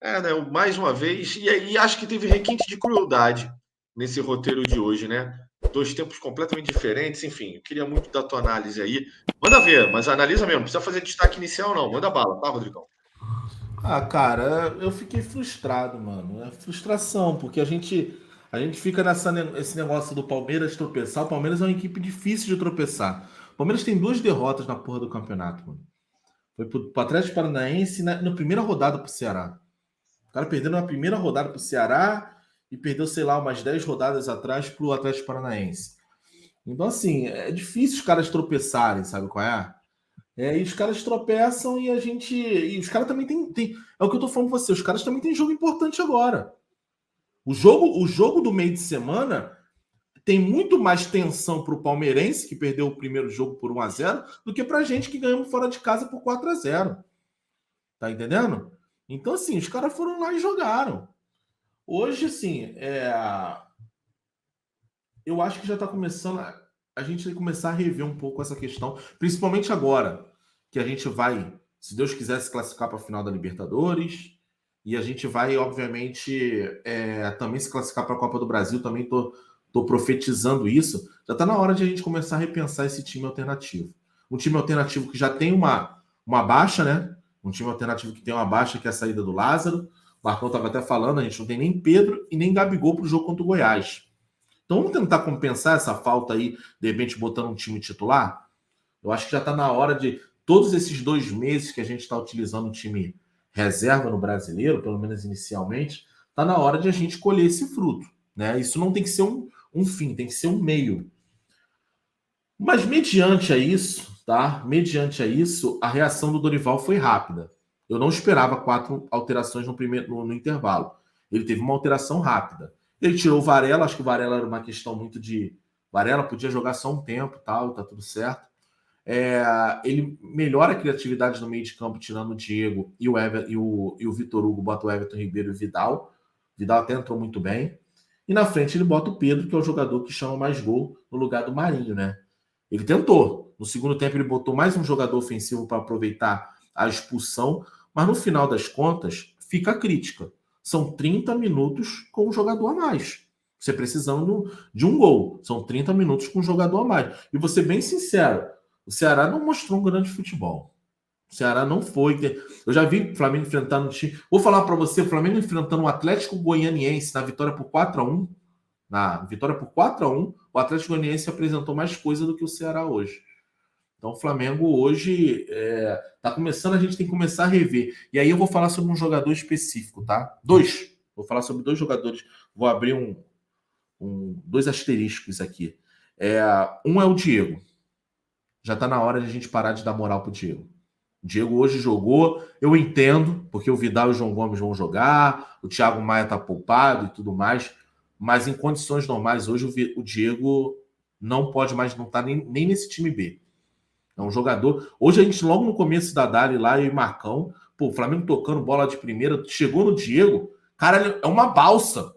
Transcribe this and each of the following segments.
Né, mais uma vez, e acho que teve requinte de crueldade nesse roteiro de hoje, né? Dois tempos completamente diferentes, enfim, eu queria muito da tua análise aí. Manda ver, mas analisa mesmo, não precisa fazer destaque inicial, não. Manda bala, tá, Rodrigão? Ah, cara, eu fiquei frustrado, mano. É frustração, porque a gente fica esse negócio do Palmeiras tropeçar. O Palmeiras é uma equipe difícil de tropeçar. O Palmeiras tem duas derrotas na porra do campeonato, mano. Foi pro Atlético Paranaense na primeira rodada pro Ceará. O cara perdeu na primeira rodada pro Ceará e perdeu, sei lá, umas 10 rodadas atrás pro Atlético Paranaense. Então, assim, é difícil os caras tropeçarem, sabe qual é? E os caras tropeçam e a gente. E os caras também tem. É o que eu tô falando pra você, os caras também têm jogo importante agora. O jogo do meio de semana tem muito mais tensão pro palmeirense, que perdeu o primeiro jogo por 1-0 do que pra gente que ganhamos fora de casa por 4-0. Tá entendendo? Então, assim, os caras foram lá e jogaram. Hoje, assim, eu acho que já está começando. A gente tem que começar a rever um pouco essa questão, principalmente agora, que a gente vai, se Deus quiser, se classificar para a final da Libertadores. E a gente vai, obviamente, também se classificar para a Copa do Brasil. Também tô profetizando isso. Já está na hora de a gente começar a repensar esse time alternativo. Um time alternativo que já tem uma baixa, né? Um time alternativo que tem uma baixa, que é a saída do Lázaro. O Marcão estava até falando, a gente não tem nem Pedro e nem Gabigol para o jogo contra o Goiás. Então vamos tentar compensar essa falta aí, de repente botando um time titular? Eu acho que já está na hora de todos esses 2 meses que a gente está utilizando o time reserva no brasileiro, pelo menos inicialmente, está na hora de a gente colher esse fruto. Né? Isso não tem que ser um fim, tem que ser um meio. Mas mediante a isso, tá? Mediante a isso, a reação do Dorival foi rápida. Eu não esperava 4 alterações no intervalo. Ele teve uma alteração rápida. Ele tirou o Varela, acho que o Varela era uma questão muito de. Varela podia jogar só um tempo, tal, tá tudo certo. Ele melhora a criatividade no meio de campo, tirando o Diego e o Vitor Hugo, bota o Everton Ribeiro e o Vidal. Vidal até entrou muito bem. E na frente ele bota o Pedro, que é o jogador que chama mais gol no lugar do Marinho, né? Ele tentou. No segundo tempo, ele botou mais um jogador ofensivo para aproveitar a expulsão, mas no final das contas, fica a crítica. São 30 minutos com um jogador a mais. Você precisando de um gol. São 30 minutos com um jogador a mais. E vou ser bem sincero: o Ceará não mostrou um grande futebol. O Ceará não foi. Eu já vi o Flamengo enfrentando um time. Vou falar para você: o Flamengo enfrentando o Atlético Goianiense na vitória por 4-1. Na vitória por 4-1, o Atlético Goianiense apresentou mais coisa do que o Ceará hoje. Então o Flamengo hoje tá começando, a gente tem que começar a rever. E aí eu vou falar sobre um jogador específico, tá? Dois. Vou falar sobre 2 jogadores. Vou abrir dois asteriscos aqui. Um é o Diego. Já tá na hora de a gente parar de dar moral pro Diego. O Diego hoje jogou, eu entendo, porque o Vidal e o João Gomes vão jogar, o Thiago Maia tá poupado e tudo mais, mas em condições normais, hoje o Diego não pode mais, não tá nem nesse time B. É um jogador. Hoje a gente, logo no começo da Dari lá, eu e Marcão, pô, o Flamengo tocando bola de primeira, chegou no Diego, cara, é uma balsa.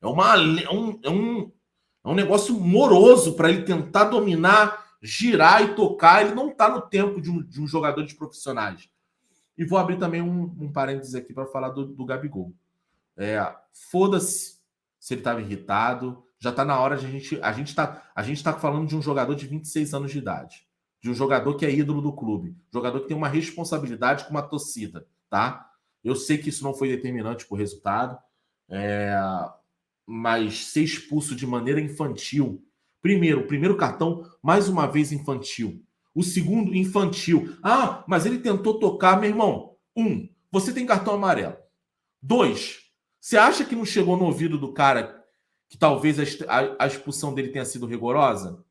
É um negócio moroso para ele tentar dominar, girar e tocar. Ele não tá no tempo de um jogador de profissionais. E vou abrir também um parênteses aqui para falar do Gabigol. Foda-se se ele estava irritado. Já está na hora de a gente tá falando de um jogador de 26 anos de idade, de um jogador que é ídolo do clube, um jogador que tem uma responsabilidade com uma torcida, tá? Eu sei que isso não foi determinante para o resultado, é, mas ser expulso de maneira infantil. Primeiro, o primeiro cartão, mais uma vez infantil. O segundo, infantil. Ah, mas ele tentou tocar, meu irmão. Você tem cartão amarelo. 2, você acha que não chegou no ouvido do cara que talvez a expulsão dele tenha sido rigorosa?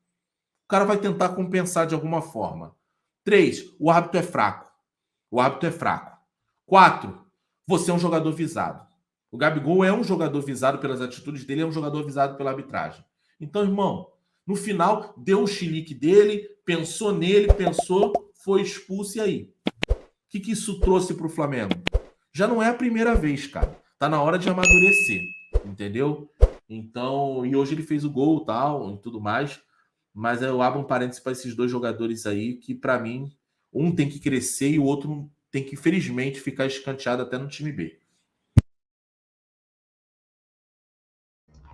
O cara vai tentar compensar de alguma forma. 3, o árbitro é fraco. O árbitro é fraco. 4, você é um jogador visado. O Gabigol é um jogador visado pelas atitudes dele, é um jogador visado pela arbitragem. Então, irmão, no final, deu o chilique dele, pensou nele, foi expulso e aí? O que isso trouxe para o Flamengo? Já não é a primeira vez, cara. Tá na hora de amadurecer, entendeu? Então, e hoje ele fez o gol tal, e tudo mais. Mas eu abro um parênteses para esses 2 jogadores aí, que para mim, um tem que crescer e o outro tem que, infelizmente, ficar escanteado até no time B.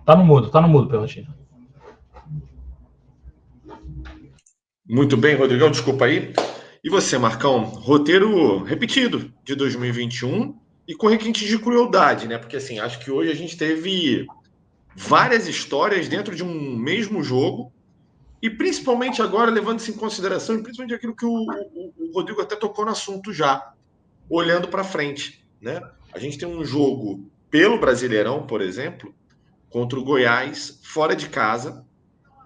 Tá no mudo, Perrotinho. Muito bem, Rodrigão, desculpa aí. E você, Marcão? Roteiro repetido de 2021 e com requintes de crueldade, né? Porque assim, acho que hoje a gente teve várias histórias dentro de um mesmo jogo e principalmente agora, levando-se em consideração, e principalmente aquilo que o Rodrigo até tocou no assunto já, olhando para frente, né? A gente tem um jogo pelo Brasileirão, por exemplo, contra o Goiás, fora de casa,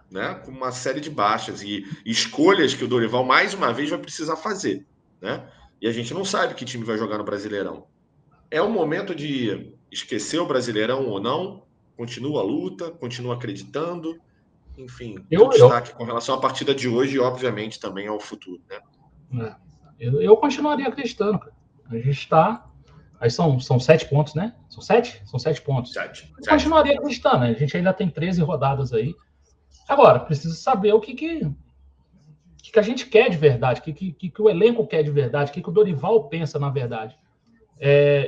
né? Com uma série de baixas e escolhas que o Dorival, mais uma vez, vai precisar fazer, né? E a gente não sabe que time vai jogar no Brasileirão. É o momento de esquecer o Brasileirão ou não? Continua a luta, continua acreditando, enfim, teu destaque com relação à partida de hoje e, obviamente, também ao futuro, né? Eu continuaria acreditando, cara. A gente está... Aí são 7 pontos, né? São 7? São 7 pontos. 7. Eu continuaria acreditando, né? A gente ainda tem 13 rodadas aí. Agora, precisa saber o que a gente quer de verdade, o que o elenco quer de verdade, o que o Dorival pensa na verdade.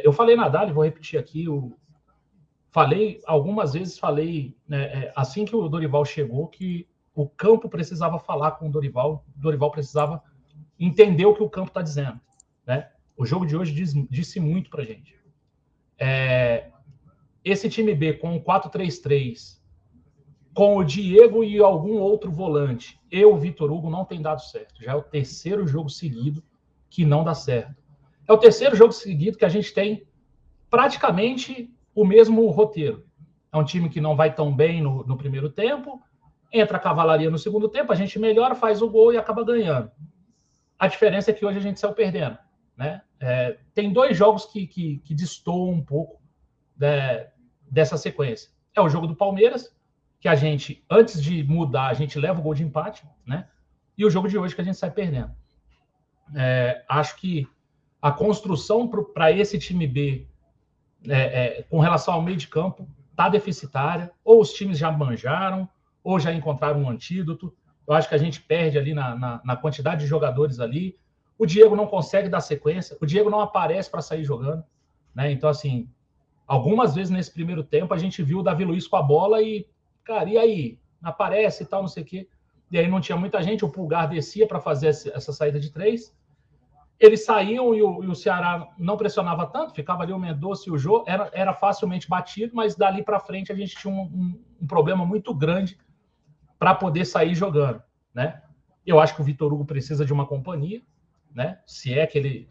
Eu falei na Dali, vou repetir aqui, algumas vezes assim que o Dorival chegou, que o campo precisava falar com o Dorival precisava entender o que o campo está dizendo, né? O jogo de hoje disse muito pra gente. Esse time B com o 4-3-3, com o Diego e algum outro volante, o Vitor Hugo, não tem dado certo. Já é o terceiro jogo seguido que não dá certo. É o terceiro jogo seguido que a gente tem praticamente o mesmo roteiro. É um time que não vai tão bem no primeiro tempo, entra a cavalaria no segundo tempo, a gente melhora, faz o gol e acaba ganhando. A diferença é que hoje a gente saiu perdendo, né? Tem 2 jogos que destoam um pouco dessa sequência. É o jogo do Palmeiras, que a gente, antes de mudar, a gente leva o gol de empate, né? E o jogo de hoje que a gente sai perdendo. Acho que a construção para esse time B, com relação ao meio de campo, está deficitária. Ou os times já manjaram, ou já encontraram um antídoto. Eu acho que a gente perde ali na quantidade de jogadores ali. O Diego não consegue dar sequência. O Diego não aparece para sair jogando, né? Então, assim, algumas vezes nesse primeiro tempo a gente viu o Davi Luiz com a bola e, cara, e aí? Aparece e tal, não sei o quê. E aí não tinha muita gente, o Pulgar descia para fazer essa saída de 3. Eles saíam e o Ceará não pressionava tanto, ficava ali o Mendonça e o Jô, era facilmente batido, mas dali para frente a gente tinha um problema muito grande para poder sair jogando, né? Eu acho que o Vitor Hugo precisa de uma companhia, né? Se ele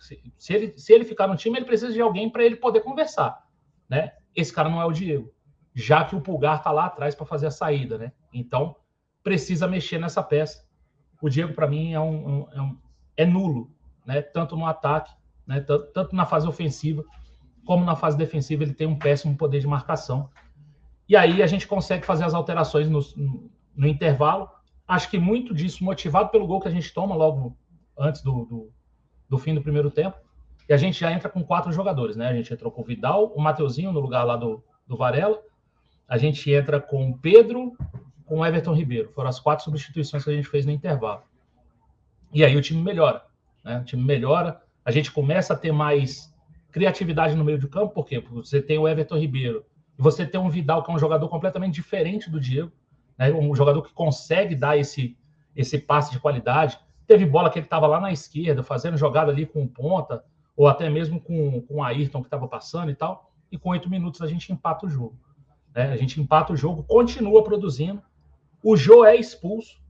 ficar no time, ele precisa de alguém para ele poder conversar, né? Esse cara não é o Diego, já que o Pulgar está lá atrás para fazer a saída, né? Então, precisa mexer nessa peça. O Diego, para mim, é nulo, né? Tanto no ataque, né? Tanto na fase ofensiva, como na fase defensiva, ele tem um péssimo poder de marcação. E aí a gente consegue fazer as alterações no intervalo. Acho que muito disso motivado pelo gol que a gente toma logo antes do fim do primeiro tempo. E a gente já entra com 4 jogadores, né? A gente entrou com o Vidal, o Mateuzinho no lugar lá do Varela. A gente entra com o Pedro, com o Everton Ribeiro. Foram as 4 substituições que a gente fez no intervalo. E aí o time melhora, né? O time melhora, a gente começa a ter mais criatividade no meio de campo, por quê? Porque você tem o Everton Ribeiro e você tem um Vidal, que é um jogador completamente diferente do Diego, né? Um jogador que consegue dar esse passe de qualidade. Teve bola que ele estava lá na esquerda, fazendo jogada ali com ponta, ou até mesmo com o Ayrton que estava passando e tal, e com 8 minutos a gente empata o jogo, né? A gente empata o jogo, continua produzindo, o Jô é expulso,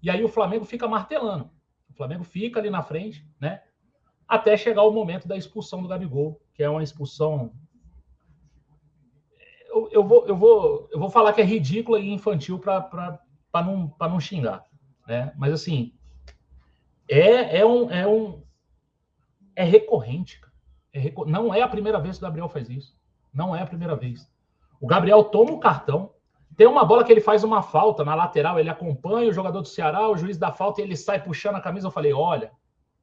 e aí o Flamengo fica martelando. O Flamengo fica ali na frente, né? Até chegar o momento da expulsão do Gabigol, que é uma expulsão... Eu vou falar que é ridícula e infantil para não xingar, né? Mas assim, é recorrente. Não é a primeira vez que o Gabriel faz isso. Não é a primeira vez. O Gabriel toma o cartão, tem uma bola que ele faz uma falta na lateral, ele acompanha o jogador do Ceará, o juiz dá falta e ele sai puxando a camisa. Eu falei, olha,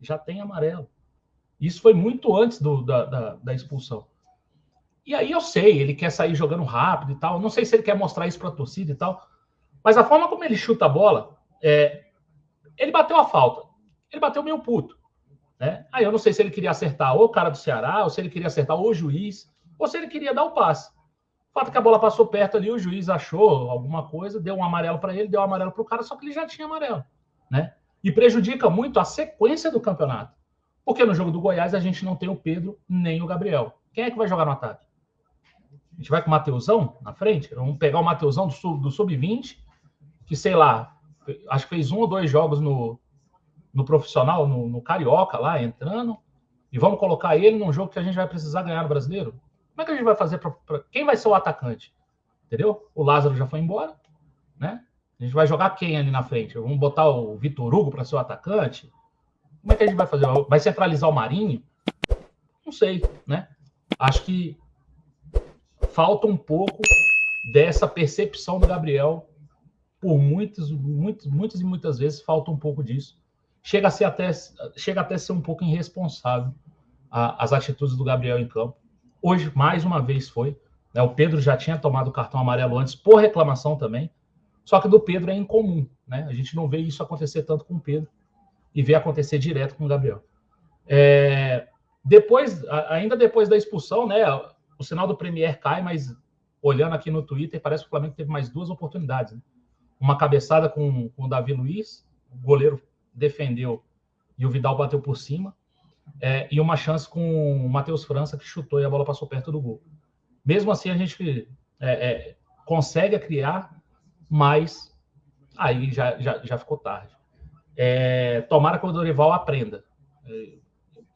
já tem amarelo. Isso foi muito antes da expulsão. E aí eu sei, ele quer sair jogando rápido e tal. Não sei se ele quer mostrar isso para a torcida e tal. Mas a forma como ele chuta a bola, ele bateu a falta. Ele bateu meio puto, né? Aí eu não sei se ele queria acertar o cara do Ceará, ou se ele queria acertar o juiz, ou se ele queria dar o passe. O fato é que a bola passou perto ali, o juiz achou alguma coisa, deu um amarelo para ele, deu um amarelo para o cara, só que ele já tinha amarelo, né? E prejudica muito a sequência do campeonato. Porque no jogo do Goiás a gente não tem o Pedro nem o Gabriel. Quem é que vai jogar no ataque? A gente vai com o Mateusão na frente? Vamos pegar o Mateusão do Sub-20, que, sei lá, acho que fez 1 ou 2 jogos no profissional, no Carioca lá, entrando, e vamos colocar ele num jogo que a gente vai precisar ganhar no Brasileiro? Como é que a gente vai fazer quem vai ser o atacante? Entendeu? O Lázaro já foi embora, né? A gente vai jogar quem ali na frente? Vamos botar o Vitor Hugo para ser o atacante? Como é que a gente vai fazer? Vai centralizar o Marinho? Não sei, né? Acho que falta um pouco dessa percepção do Gabriel. Por muitas e muitas vezes falta um pouco disso. Chega até a ser um pouco irresponsável as atitudes do Gabriel em campo. Hoje, mais uma vez, foi. Né? O Pedro já tinha tomado o cartão amarelo antes, por reclamação também. Só que do Pedro é incomum. Né? A gente não vê isso acontecer tanto com o Pedro e vê acontecer direto com o Gabriel. Ainda depois da expulsão, né, o sinal do Premier cai, mas olhando aqui no Twitter, parece que o Flamengo teve mais 2 oportunidades. Né? Uma cabeçada com o Davi Luiz, o goleiro defendeu e o Vidal bateu por cima. E uma chance com o Matheus França, que chutou e a bola passou perto do gol. Mesmo assim, a gente consegue criar, mas aí já ficou tarde. Tomara que o Dorival aprenda.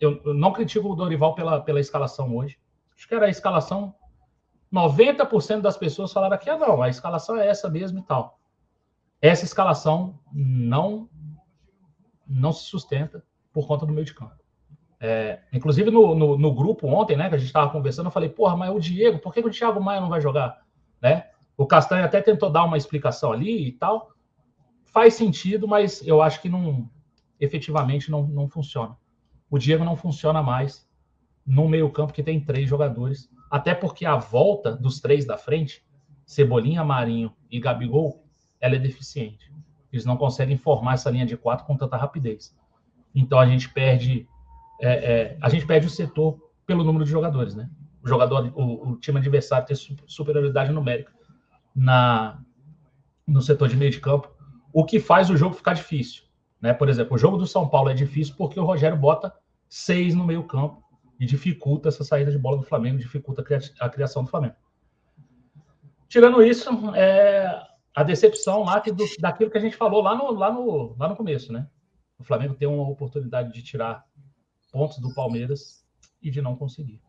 Eu não critico o Dorival pela escalação hoje. Acho que era a escalação... 90% das pessoas falaram aqui, não, a escalação é essa mesmo e tal. Essa escalação não se sustenta por conta do meio de campo. Inclusive no grupo ontem, né, que a gente estava conversando, eu falei, porra, mas o Diego, por que o Thiago Maia não vai jogar? Né? O Castanho até tentou dar uma explicação ali e tal. Faz sentido, mas eu acho que efetivamente não funciona. O Diego não funciona mais no meio campo que tem 3 jogadores, até porque a volta dos 3 da frente, Cebolinha, Marinho e Gabigol, ela é deficiente. Eles não conseguem formar essa linha de 4 com tanta rapidez. Então a gente perde o setor pelo número de jogadores, né? O time adversário tem superioridade numérica no setor de meio de campo, o que faz o jogo ficar difícil, né? Por exemplo, o jogo do São Paulo é difícil porque o Rogério bota 6 no meio campo e dificulta essa saída de bola do Flamengo, dificulta a criação do Flamengo. Tirando isso, a decepção lá daquilo que a gente falou lá no começo, né? O Flamengo tem uma oportunidade de tirar pontos do Palmeiras e de não conseguir.